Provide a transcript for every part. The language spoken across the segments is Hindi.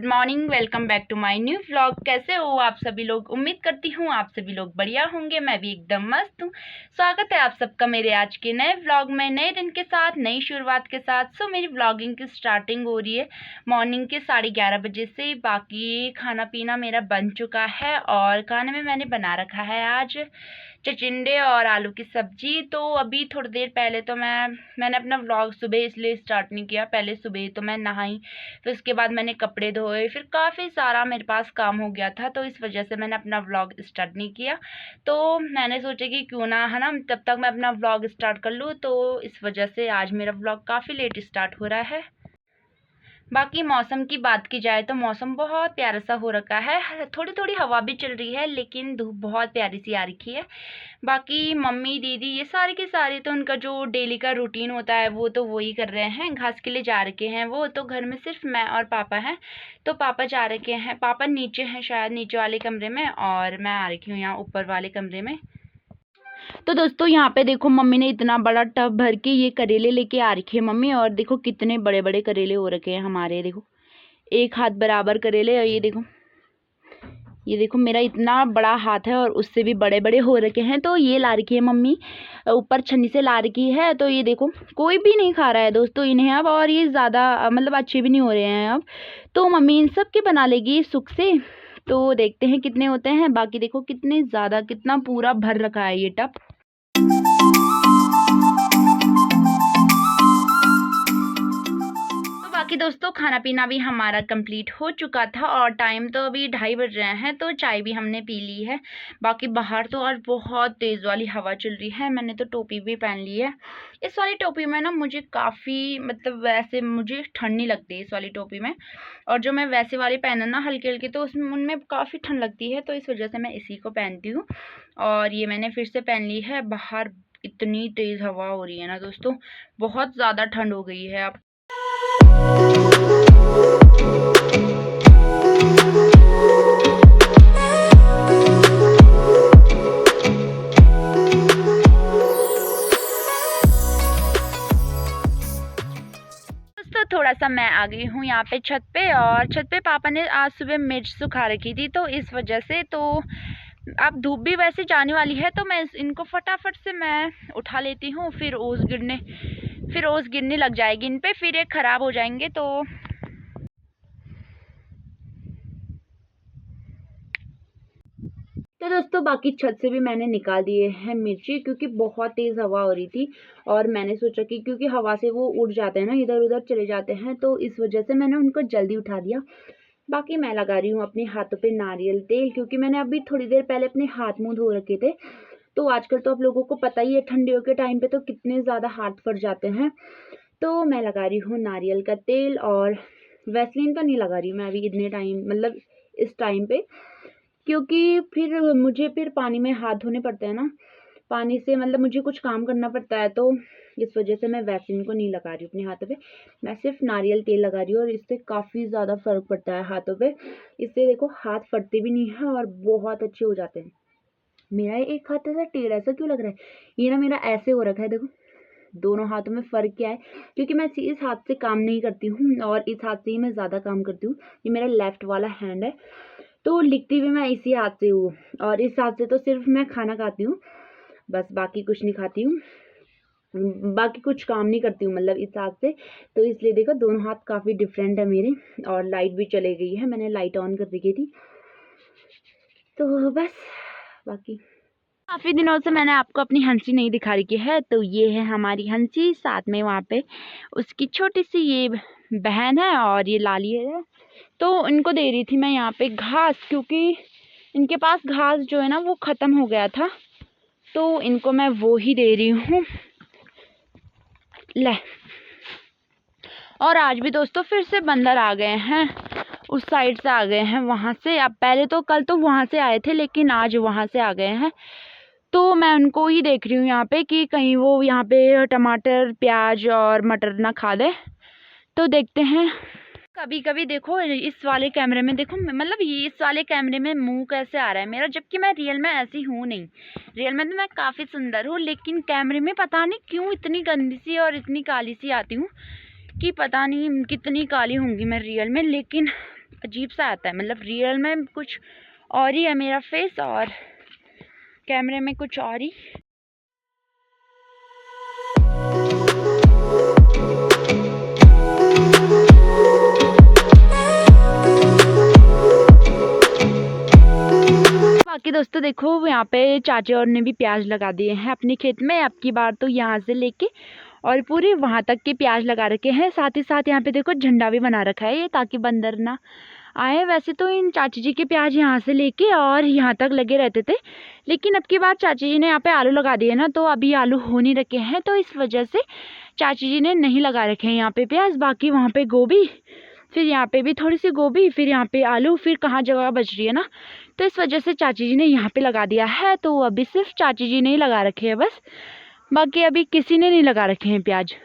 Morning, welcome back to my new vlog. कैसे हो आप सभी लोग? उम्मीद करती हूँ आप सभी लोग बढ़िया होंगे। मैं भी एकदम मस्त हूँ। स्वागत है आप सबका मेरे आज के नए व्लॉग में, नए दिन के साथ, नई शुरुआत के साथ। मेरी व्लॉगिंग की स्टार्टिंग हो रही है मॉर्निंग के 11:30 बजे से। बाकी खाना पीना मेरा बन चुका है और खाने में मैंने बना रखा है आज चिचिंडे और आलू की सब्जी। तो अभी थोड़ी देर पहले तो मैंने अपना व्लॉग सुबह इसलिए स्टार्ट नहीं किया। पहले सुबह तो मैं नहाई, फिर उसके बाद मैंने कपड़े धोए, फिर काफ़ी सारा मेरे पास काम हो गया था, तो इस वजह से मैंने अपना व्लॉग स्टार्ट नहीं किया। तो मैंने सोचा कि क्यों ना, है ना, तब तक मैं अपना व्लॉग स्टार्ट कर लूँ। तो इस वजह से आज मेरा व्लॉग काफ़ी लेट स्टार्ट हो रहा है। बाकी मौसम की बात की जाए तो मौसम बहुत प्यारा सा हो रखा है। थोड़ी थोड़ी हवा भी चल रही है, लेकिन धूप बहुत प्यारी सी आ रखी है। बाकी मम्मी दीदी ये सारे के सारे तो उनका जो डेली का रूटीन होता है वो तो वही कर रहे हैं। घास के लिए जा रखे हैं वो, तो घर में सिर्फ मैं और पापा हैं। तो पापा जा रखे हैं, पापा नीचे हैं शायद, नीचे वाले कमरे में, और मैं आ रखी हूँ यहाँ ऊपर वाले कमरे में। तो दोस्तों यहाँ पे देखो, मम्मी ने इतना बड़ा टब भर के ये करेले लेके आ रखे हैं मम्मी। और देखो कितने बड़े बड़े करेले हो रखे हैं हमारे। देखो एक हाथ बराबर करेले। और ये देखो मेरा इतना बड़ा हाथ है और उससे भी बड़े बड़े हो रखे हैं। तो ये ला रखी है मम्मी, ऊपर छन्नी से ला रखी है। तो ये देखो कोई भी नहीं खा रहा है दोस्तों इन्हें अब, और ये ज़्यादा मतलब अच्छे भी नहीं हो रहे हैं अब। तो मम्मी इन सब के बना लेगी सुख से। तो देखते हैं कितने होते हैं। बाकी देखो कितने ज़्यादा, कितना पूरा भर रखा है ये टब। तो बाकी दोस्तों खाना पीना भी हमारा कंप्लीट हो चुका था और टाइम तो अभी 2:30 बज रहे हैं। तो चाय भी हमने पी ली है। बाकी बाहर तो आज बहुत तेज़ वाली हवा चल रही है। मैंने तो टोपी भी पहन ली है। इस वाली टोपी में ना मुझे काफ़ी, मतलब वैसे मुझे ठंड नहीं लगती इस वाली टोपी में। और जो मैं वैसे वाली पहनूँ ना हल्की हल्की, तो उसमें उनमें काफ़ी ठंड लगती है। तो इस वजह से मैं इसी को पहनती हूँ। और ये मैंने फिर से पहन ली है। बाहर इतनी तेज़ हवा हो रही है ना दोस्तों, बहुत ज़्यादा ठंड हो गई है अब। तो थोड़ा सा मैं आ गई हूँ यहाँ पे छत पे, और छत पे पापा ने आज सुबह मिर्च सुखा रखी थी, तो इस वजह से तो अब धूप भी वैसे जाने वाली है, तो मैं इनको फटाफट से मैं उठा लेती हूँ। फिर ओस गिरने लग जाएगी इन पे, फिर ये ख़राब हो जाएंगे। तो दोस्तों बाकी छत से भी मैंने निकाल दिए हैं मिर्ची, क्योंकि बहुत तेज़ हवा हो रही थी। और मैंने सोचा कि क्योंकि हवा से वो उड़ जाते हैं ना, इधर उधर चले जाते हैं, तो इस वजह से मैंने उनको जल्दी उठा दिया। बाकी मैं लगा रही हूँ अपने हाथों पे नारियल तेल, क्योंकि मैंने अभी थोड़ी देर पहले अपने हाथ मुँह धो रखे थे। तो आजकल तो आप लोगों को पता ही है, ठंडियों के टाइम पे तो कितने ज़्यादा हाथ फट जाते हैं। तो मैं लगा रही हूँ नारियल का तेल, और वैसलीन तो नहीं लगा रही मैं अभी इतने टाइम, मतलब इस टाइम पे, क्योंकि फिर पानी में हाथ धोने पड़ते हैं ना, पानी से मतलब मुझे कुछ काम करना पड़ता है। तो इस वजह से मैं वैसलीन को नहीं लगा रही हूँ अपने हाथों पे। मैं सिर्फ नारियल तेल लगा रही हूँ, और इससे काफ़ी ज़्यादा फ़र्क पड़ता है हाथों पे। इससे देखो हाथ फटते भी नहीं है और बहुत अच्छे हो जाते हैं। मेरा एक हाथ ऐसा टेढ़ा ऐसा क्यों लग रहा है? ये ना मेरा ऐसे हो रखा है देखो। दोनों हाथों में फ़र्क क्या है? क्योंकि मैं इस हाथ से काम नहीं करती हूँ और इस हाथ से ही मैं ज़्यादा काम करती हूँ। ये मेरा लेफ़्ट वाला हैंड है, तो लिखती भी मैं इसी हाथ से हूँ। और इस हाथ से तो सिर्फ मैं खाना खाती हूँ, बस बाकी कुछ नहीं खाती हूँ, बाकी कुछ काम नहीं करती हूँ, मतलब इस हाथ से। तो इसलिए देखो दोनों हाथ काफ़ी डिफरेंट है मेरे। और लाइट भी चली गई है, मैंने लाइट ऑन कर रखी थी। तो बस बाकी काफ़ी दिनों से मैंने आपको अपनी हंसी नहीं दिखा रखी है। तो ये है हमारी हंसी, साथ में वहाँ पे उसकी छोटी सी ये बहन है और ये लाली है। तो इनको दे रही थी मैं यहाँ पे घास, क्योंकि इनके पास घास जो है ना वो ख़त्म हो गया था, तो इनको मैं वो ही दे रही हूँ। ले, और आज भी दोस्तों फिर से बंदर आ गए हैं, उस साइड से आ गए हैं वहाँ से। अब पहले तो कल तो वहाँ से आए थे, लेकिन आज वहाँ से आ गए हैं। तो मैं उनको ही देख रही हूँ यहाँ पे कि कहीं वो यहाँ पे टमाटर प्याज और मटर ना खा दे। तो देखते हैं। कभी कभी देखो इस वाले कैमरे में, देखो मतलब ये इस वाले कैमरे में मुंह कैसे आ रहा है मेरा, जबकि मैं रियल में ऐसी हूँ नहीं। रियल में तो मैं काफ़ी सुंदर हूँ, लेकिन कैमरे में पता नहीं क्यों इतनी गंदी सी और इतनी काली सी आती हूँ, कि पता नहीं कितनी काली होंगी मैं रियल में। लेकिन अजीब सा आता है, मतलब रियल में कुछ और ही है मेरा फेस और कैमरे में कुछ और ही। बाकी दोस्तों देखो, यहाँ पे चाचा और ने भी प्याज लगा दिए हैं अपने खेत में। अब की बार तो यहाँ से लेके और पूरी वहाँ तक के प्याज लगा रखे हैं। साथ ही साथ यहाँ पे देखो झंडा भी बना रखा है ये, ताकि बंदर ना आए। वैसे तो इन चाची जी के प्याज यहाँ से लेके और यहाँ तक लगे रहते थे, लेकिन अब की बार चाची जी ने यहाँ पे आलू लगा दिए ना, तो अभी आलू हो नहीं रखे हैं, तो इस वजह से चाची जी ने नहीं लगा रखे हैं यहाँ पे प्याज। बाकी वहाँ पे गोभी, फिर यहाँ पे भी थोड़ी सी गोभी, फिर यहाँ पे आलू, फिर कहाँ जगह बच रही है ना, तो इस वजह से चाची जी ने यहाँ पे लगा दिया है। तो अभी सिर्फ चाची जी ने ही लगा रखे हैं बस, बाकी अभी किसी ने नहीं लगा रखे हैं प्याज।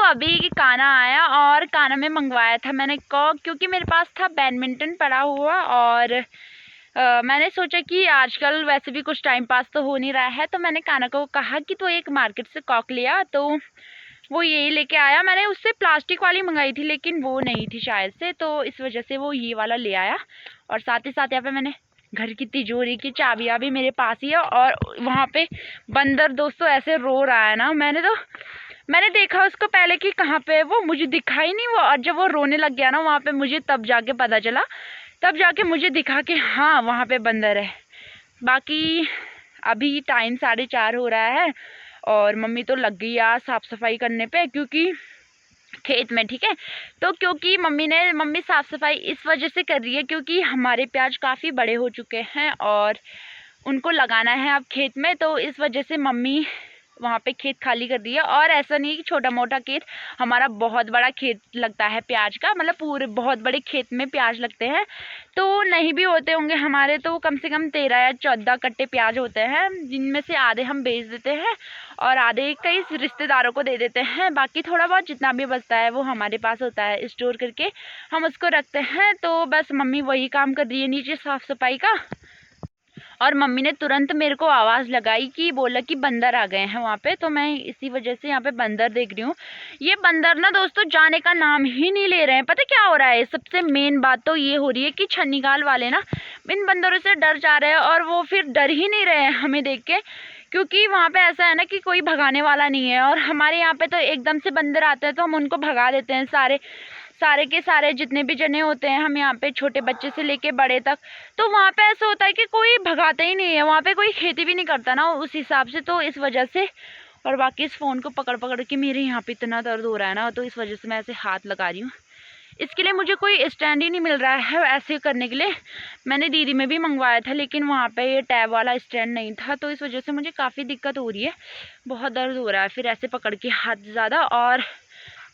अभी काना आया और काना में मंगवाया था मैंने कॉक, क्योंकि मेरे पास था बैडमिंटन पड़ा हुआ और मैंने सोचा कि आजकल वैसे भी कुछ टाइम पास तो हो नहीं रहा है, तो मैंने काना को कहा कि तो एक मार्केट से कॉक लिया, तो वो यही लेके आया। मैंने उससे प्लास्टिक वाली मंगाई थी लेकिन वो नहीं थी शायद से, तो इस वजह से वो ये वाला ले आया। और साथ ही साथ यहाँ पे मैंने घर की तिजोरी की चाबियाँ भी मेरे पास ही है। और वहाँ पे बंदर दोस्तों ऐसे रो रहा है ना, मैंने देखा उसको पहले कि कहाँ पे है वो, मुझे दिखा ही नहीं वो, और जब वो रोने लग गया ना वहाँ पे, मुझे तब जाके पता चला, तब जाके मुझे दिखा कि हाँ वहाँ पे बंदर है। बाकी अभी टाइम 4:30 हो रहा है और मम्मी तो लग गई यार साफ़ सफाई करने पे, क्योंकि खेत में, ठीक है। तो क्योंकि मम्मी साफ़ सफाई इस वजह से कर रही है क्योंकि हमारे प्याज काफ़ी बड़े हो चुके हैं और उनको लगाना है अब खेत में, तो इस वजह से मम्मी वहाँ पे खेत खाली कर दिया। और ऐसा नहीं कि छोटा मोटा खेत, हमारा बहुत बड़ा खेत लगता है प्याज का, मतलब पूरे बहुत बड़े खेत में प्याज लगते हैं। तो नहीं भी होते होंगे हमारे तो कम से कम 13 या 14 कट्टे प्याज होते हैं, जिनमें से आधे हम बेच देते हैं और आधे कई रिश्तेदारों को दे देते हैं। बाकी थोड़ा बहुत जितना भी बचता है वो हमारे पास होता है, स्टोर करके हम उसको रखते हैं। तो बस मम्मी वही काम कर रही है नीचे साफ़ सफाई का। और मम्मी ने तुरंत मेरे को आवाज़ लगाई कि बोला कि बंदर आ गए हैं वहाँ पे, तो मैं इसी वजह से यहाँ पे बंदर देख रही हूँ। ये बंदर ना दोस्तों जाने का नाम ही नहीं ले रहे हैं। पता क्या हो रहा है, सबसे मेन बात तो ये हो रही है कि छन्नीगाल वाले ना इन बंदरों से डर जा रहे हैं और वो फिर डर ही नहीं रहे हैं हमें देख के, क्योंकि वहाँ पे ऐसा है ना कि कोई भगाने वाला नहीं है। और हमारे यहाँ पे तो एकदम से बंदर आते हैं तो हम उनको भगा देते हैं, सारे के सारे जितने भी जने होते हैं हम यहाँ पे, छोटे बच्चे से लेके बड़े तक। तो वहाँ पे ऐसा होता है कि कोई भगाता ही नहीं है, वहाँ पे कोई खेती भी नहीं करता ना उस हिसाब से, तो इस वजह से। और बाकी इस फ़ोन को पकड़ पकड़ के मेरे यहाँ पे इतना दर्द हो रहा है ना, तो इस वजह से मैं ऐसे हाथ लगा रही हूँ। इसके लिए मुझे कोई स्टैंड ही नहीं मिल रहा है ऐसे करने के लिए। मैंने दीदी में भी मंगवाया था लेकिन वहाँ पे ये टैब वाला स्टैंड नहीं था, तो इस वजह से मुझे काफ़ी दिक्कत हो रही है, बहुत दर्द हो रहा है फिर ऐसे पकड़ के हाथ ज़्यादा। और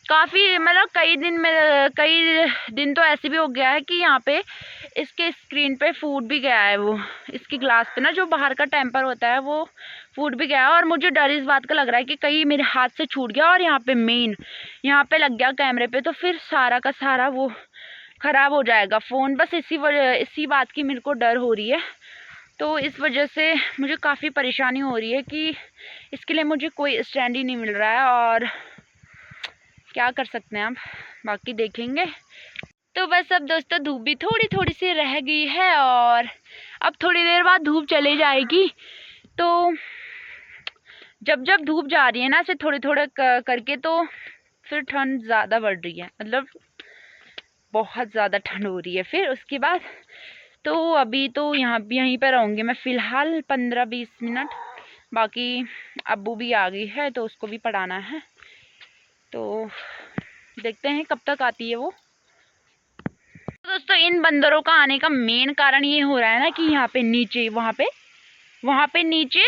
काफ़ी मतलब कई दिन तो ऐसे भी हो गया है कि यहाँ पे इसके स्क्रीन पे फूट भी गया है, वो इसकी ग्लास पे ना जो बाहर का टेम्पर होता है वो फूट भी गया है। और मुझे डर इस बात का लग रहा है कि कहीं मेरे हाथ से छूट गया और यहाँ पे लग गया कैमरे पे, तो फिर सारा का सारा वो ख़राब हो जाएगा फ़ोन। बस इसी बात की मेरे को डर हो रही है, तो इस वजह से मुझे काफ़ी परेशानी हो रही है कि इसके लिए मुझे कोई स्टैंड ही नहीं मिल रहा है और क्या कर सकते हैं अब, बाकी देखेंगे। तो बस अब दोस्तों धूप भी थोड़ी थोड़ी सी रह गई है और अब थोड़ी देर बाद धूप चली जाएगी। तो जब जब धूप जा रही है ना ऐसे थोड़े थोड़े करके, तो फिर ठंड ज़्यादा बढ़ रही है, मतलब बहुत ज़्यादा ठंड हो रही है फिर उसके बाद। तो अभी तो यहीं पर रहूँगी मैं फ़िलहाल 15-20 मिनट। बाकी अब्बू भी आ गई है तो उसको भी पढ़ाना है, तो देखते हैं कब तक आती है वो। तो दोस्तों इन बंदरों का आने का मेन कारण ये हो रहा है ना कि यहाँ पे नीचे वहाँ पे वहाँ पे नीचे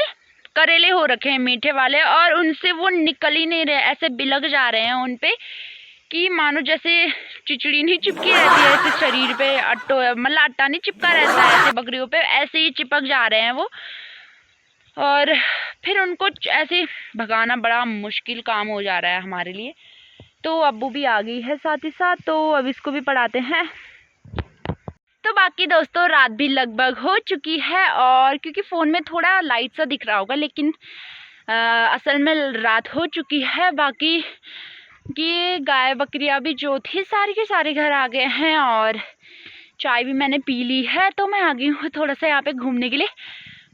करेले हो रखे हैं मीठे वाले, और उनसे वो निकल ही नहीं रहे, ऐसे बिलग जा रहे हैं उन पे कि मानो जैसे चिचड़ी नहीं चिपकी रहती है ऐसे शरीर पे, अट्टो मतलब आटा नहीं चिपका रहता है ऐसे बकरियों पे, ऐसे ही चिपक जा रहे हैं वो। और फिर उनको ऐसे भगाना बड़ा मुश्किल काम हो जा रहा है हमारे लिए। तो अब्बू भी आ गई है साथ ही साथ, तो अब इसको भी पढ़ाते हैं। तो बाकी दोस्तों रात भी लगभग हो चुकी है, और क्योंकि फ़ोन में थोड़ा लाइट सा दिख रहा होगा, लेकिन असल में रात हो चुकी है। बाकी ये गाय बकरियां भी जो थी सारी के सारे घर आ गए हैं, और चाय भी मैंने पी ली है। तो मैं आ गई हूँ थोड़ा सा यहाँ पे घूमने के लिए,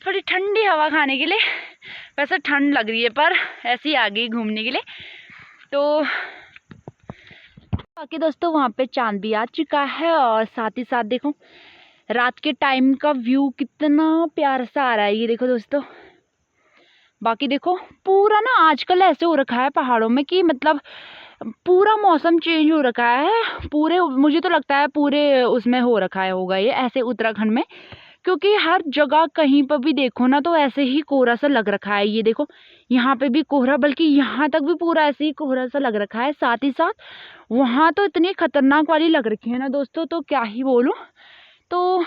थोड़ी ठंडी हवा खाने के लिए। वैसे ठंड लग रही है पर ऐसे ही आ गई घूमने के लिए। तो बाकी दोस्तों वहाँ पे चांद भी आ चुका है, और साथ ही साथ देखो रात के टाइम का व्यू कितना प्यारा सा आ रहा है, ये देखो दोस्तों। बाकी देखो पूरा ना आजकल ऐसे हो रखा है पहाड़ों में कि मतलब पूरा मौसम चेंज हो रखा है पूरे, मुझे तो लगता है पूरे उसमें हो रखा है होगा ये ऐसे उत्तराखंड में, क्योंकि हर जगह कहीं पर भी देखो ना तो ऐसे ही कोहरा सा लग रखा है। ये देखो यहाँ पे भी कोहरा, बल्कि यहाँ तक भी पूरा ऐसे ही कोहरा सा लग रखा है। साथ ही साथ वहाँ तो इतनी खतरनाक वाली लग रखी है ना दोस्तों, तो क्या ही बोलूँ। तो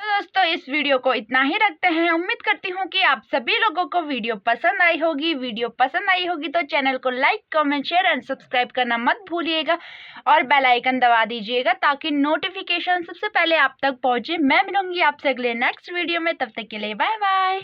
दोस्तों इस वीडियो को इतना ही रखते हैं। उम्मीद करती हूँ कि आप सभी लोगों को वीडियो पसंद आई होगी। वीडियो पसंद आई होगी तो चैनल को like, comment, share and subscribe करना मत भूलिएगा, और बेल आइकन दबा दीजिएगा ताकि नोटिफिकेशन सबसे पहले आप तक पहुँचे। मैं मिलूंगी आपसे अगले नेक्स्ट वीडियो में, तब तक के लिए बाय बाय।